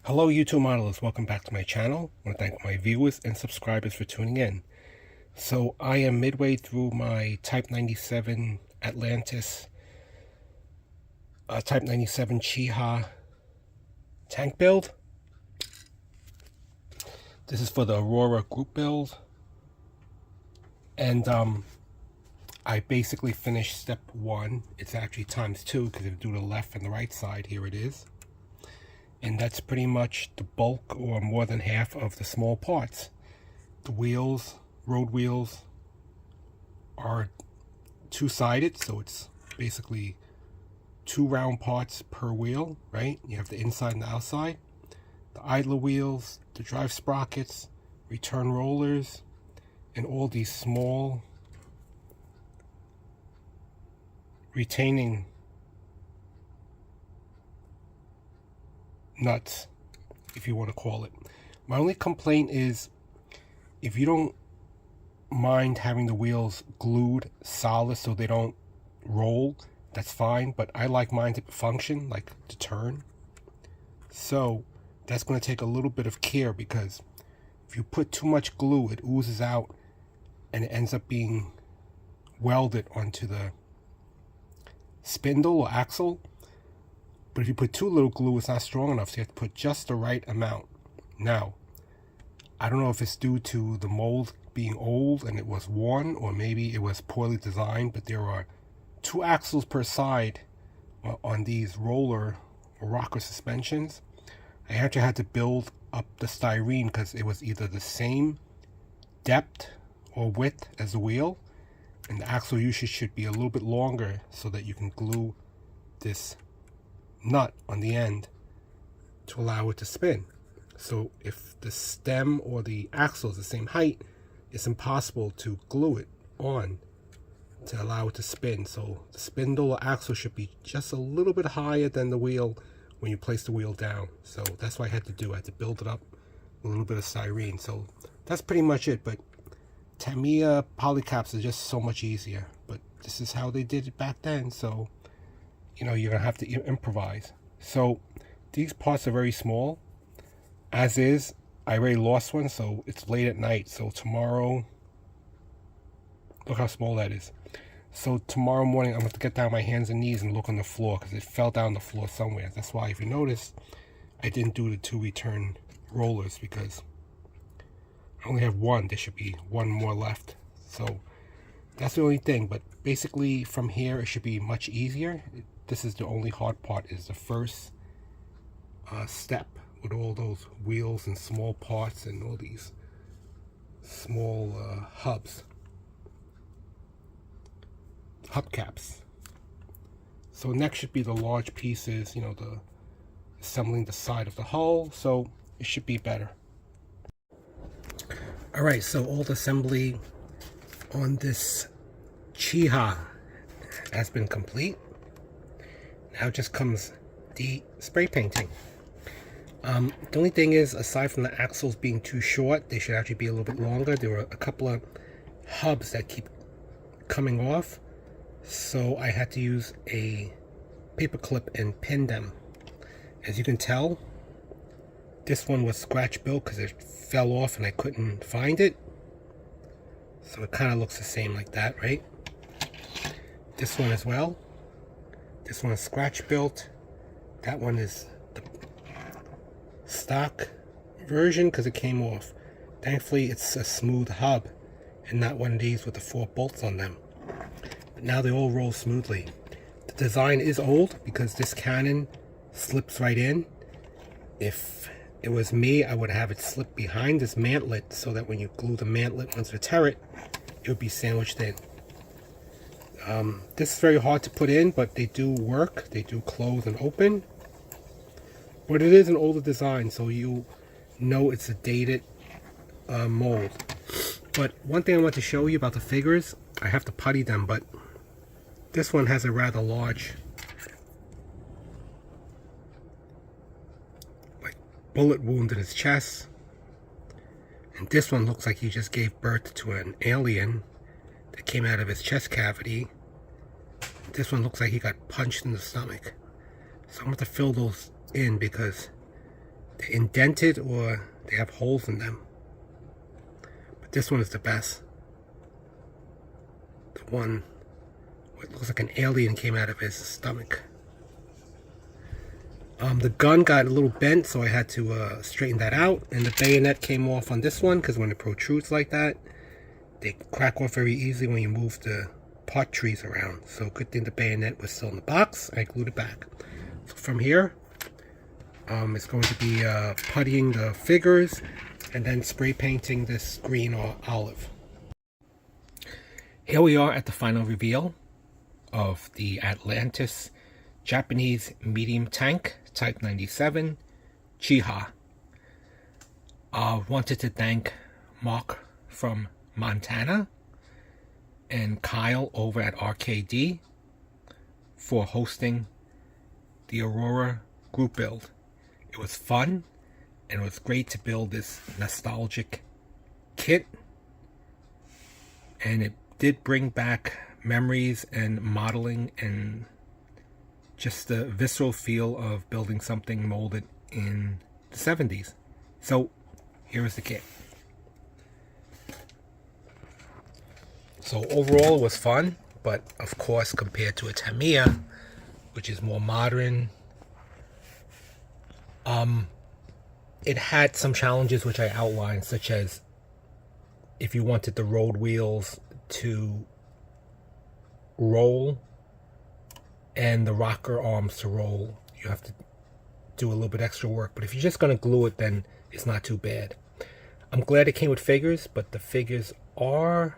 Hello YouTube modelers, welcome back to my channel. I want to thank my viewers and subscribers for tuning in. So I am midway through my Type 97 Atlantis, Type 97 Chiha tank build. This is for the Aurora group build. And I basically finished step 1. It's actually times 2 because if you do the left and the right side, here it is. And that's pretty much the bulk or more than half of the small parts. The wheels, road wheels, are two-sided, so it's basically 2 round parts per wheel, right? You have the inside and the outside. The idler wheels, the drive sprockets, return rollers, and all these small retaining nuts, if you want to call it. My only complaint is if you don't mind having the wheels glued solid so they don't roll, that's fine, but I like mine to function, like to turn. So that's going to take a little bit of care, because if you put too much glue, it oozes out and it ends up being welded onto the spindle or axle. But if you put too little glue, it's not strong enough, so you have to put just the right amount. Now, I don't know if it's due to the mold being old and it was worn, or maybe it was poorly designed, but there are 2 axles per side on these roller or rocker suspensions. I actually had to build up the styrene because it was either the same depth or width as the wheel, and the axle usage should be a little bit longer so that you can glue this nut on the end to allow it to spin. So if the stem or the axle is the same height, it's impossible to glue it on to allow it to spin. So the spindle or axle should be just a little bit higher than the wheel when you place the wheel down. So that's what I had to do. I had to build it up with a little bit of styrene. So that's pretty much it. But Tamiya polycaps are just so much easier. But this is how they did it back then. So you know, you're gonna have to improvise. So these parts are very small. As is, I already lost one, so it's late at night. So tomorrow, look how small that is. So tomorrow morning, I'm gonna have to get down on my hands and knees and look on the floor, because it fell down the floor somewhere. That's why, if you notice, I didn't do the 2 return rollers, because I only have 1. There should be 1 more left. So that's the only thing. But basically, from here, it should be much easier. This is the only hard part, is the first step with all those wheels and small parts and all these small hubcaps. So next should be the large pieces, you know, the assembling the side of the hull, so it should be better. Alright, so all the assembly on this Chiha has been complete. Now just comes the spray painting. The only thing is, aside from the axles being too short, they should actually be a little bit longer. There were a couple of hubs that keep coming off, so I had to use a paper clip and pin them. As you can tell, this one was scratch built because it fell off and I couldn't find it. So it kind of looks the same like that, right? This one as well. This one is scratch built. That one is the stock version because it came off. Thankfully, it's a smooth hub and not one of these with the 4 bolts on them. But now they all roll smoothly. The design is old because this cannon slips right in. If it was me, I would have it slip behind this mantlet so that when you glue the mantlet onto the turret, it would be sandwiched in. This is very hard to put in, but they do work. They do close and open. But it is an older design, so you know it's a dated mold. But one thing I want to show you about the figures, I have to putty them, but this one has a rather large bullet wound in his chest. And this one looks like he just gave birth to an alien that came out of his chest cavity. This one looks like he got punched in the stomach. So I'm going to fill those in because they're indented or they have holes in them. But this one is the best. The one where it looks like an alien came out of his stomach. The gun got a little bent, so I had to straighten that out. And the bayonet came off on this one, because when it protrudes like that, they crack off very easily when you move the part trees around. So good thing the bayonet was still in the box. I glued it back. So from here, it's going to be puttying the figures and then spray painting this green or olive. Here we are at the final reveal of the Atlantis Japanese medium tank Type 97 Chiha. Wanted to thank Mark from Montana and Kyle over at RKD for hosting the Aurora group build. It was fun and it was great to build this nostalgic kit, and it did bring back memories and modeling and just the visceral feel of building something molded in the 70s. So here is the kit. So overall it was fun, but of course compared to a Tamiya, which is more modern, it had some challenges which I outlined, such as if you wanted the road wheels to roll and the rocker arms to roll, you have to do a little bit extra work. But if you're just going to glue it, then it's not too bad. I'm glad it came with figures, but the figures are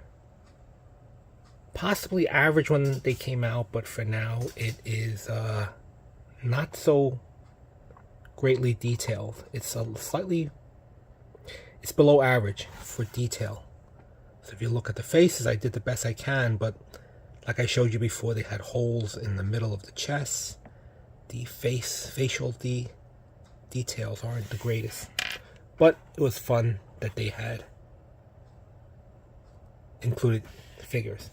possibly average when they came out, but for now it is not so greatly detailed. It's it's below average for detail. So if you look at the faces, I did the best I can, but like I showed you before, they had holes in the middle of the chest. The facial details aren't the greatest, but it was fun that they had included figures.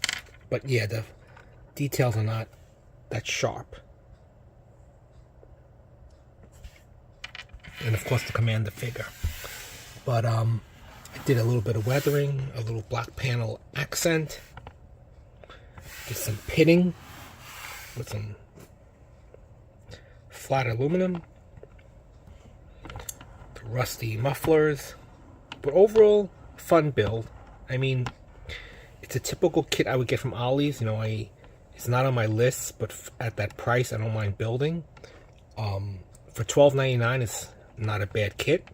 But yeah, the details are not that sharp. And of course the commander figure. But I did a little bit of weathering, a little black panel accent. Did some pitting with some flat aluminum. The rusty mufflers. But overall, fun build. I mean, it's a typical kit I would get from Ollie's. You know, it's not on my list, but at that price, I don't mind building. For $12.99, it's not a bad kit.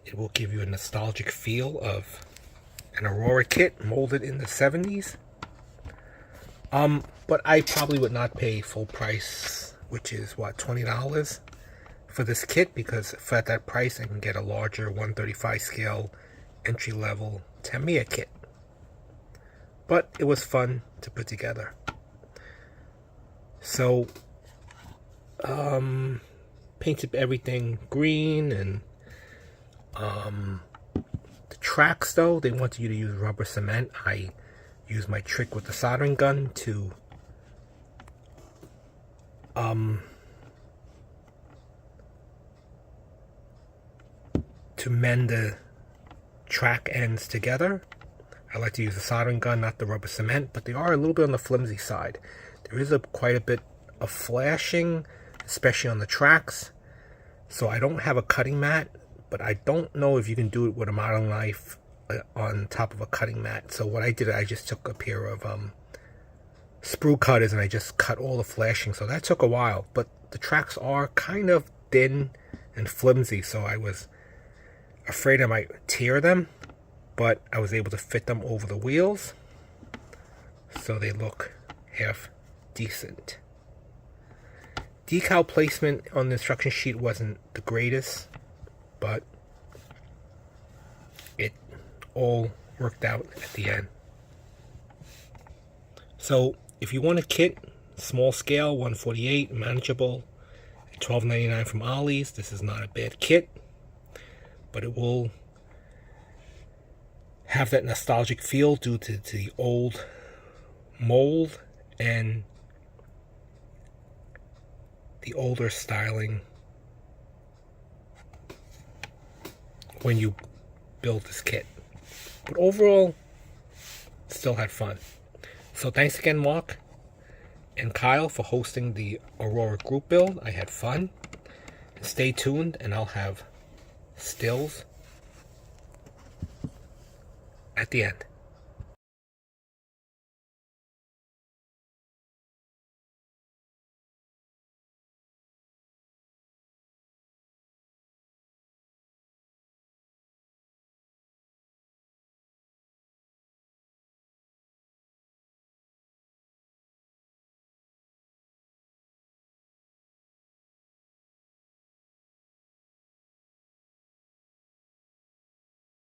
It will give you a nostalgic feel of an Aurora kit molded in the 70s. But I probably would not pay full price, which is what, $20 for this kit, because for at that price I can get a larger 135 scale entry-level Tamiya kit. But it was fun to put together. So painted everything green, and the tracks, though, they wanted you to use rubber cement. I used my trick with the soldering gun to mend the track ends together. I like to use the soldering gun, not the rubber cement, but they are a little bit on the flimsy side. There is quite a bit of flashing, especially on the tracks. So I don't have a cutting mat, but I don't know if you can do it with a modeling knife on top of a cutting mat. So what I did, I just took a pair of sprue cutters and I just cut all the flashing. So that took a while, but the tracks are kind of thin and flimsy, so I was afraid I might tear them, but I was able to fit them over the wheels, so they look half decent. Decal placement on the instruction sheet wasn't the greatest, but it all worked out at the end. So if you want a kit, small scale, 148, manageable, at $12.99 from Ollie's, this is not a bad kit, but it will have that nostalgic feel due to the old mold and the older styling when you build this kit. But overall, still had fun. So thanks again, Mark and Kyle, for hosting the Aurora group build. I had fun. Stay tuned, and I'll have stills at the end.